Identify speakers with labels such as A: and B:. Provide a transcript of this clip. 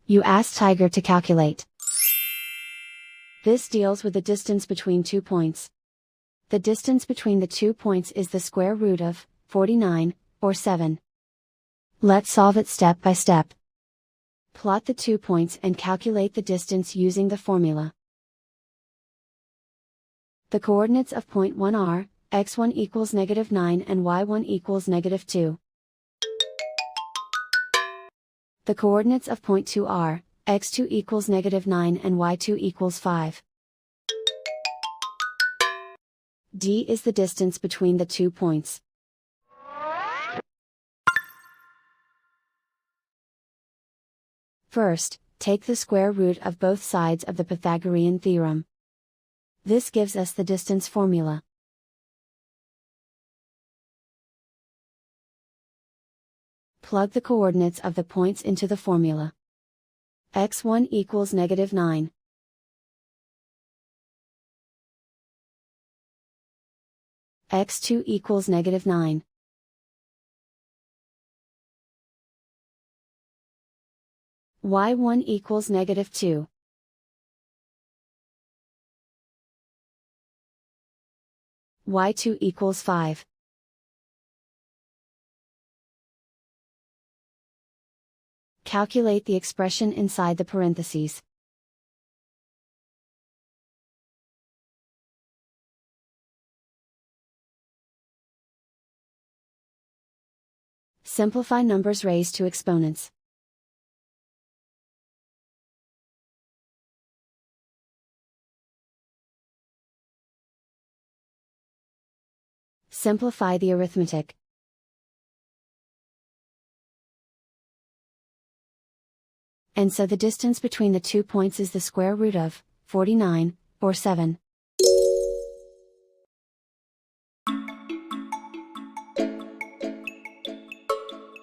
A: You ask Tiger to calculate. This deals with the distance between 2 points. The distance between the 2 points is the square root of 49, or 7. Let's solve it step by step. Plot the 2 points and calculate the distance using the formula. The coordinates of point 1 are, x1 equals -9 and y1 equals -2. The coordinates of point 2 are, x2 equals -9 and y2 equals 5. D is the distance between the 2 points. First, take the square root of both sides of the Pythagorean theorem. This gives us the distance formula. Plug the coordinates of the points into the formula. x1 equals -9. x2 equals -9. y1 equals -2. y2 equals 5. Calculate the expression inside the parentheses. Simplify numbers raised to exponents. Simplify the arithmetic. And so the distance between the 2 points is the square root of 49, or 7.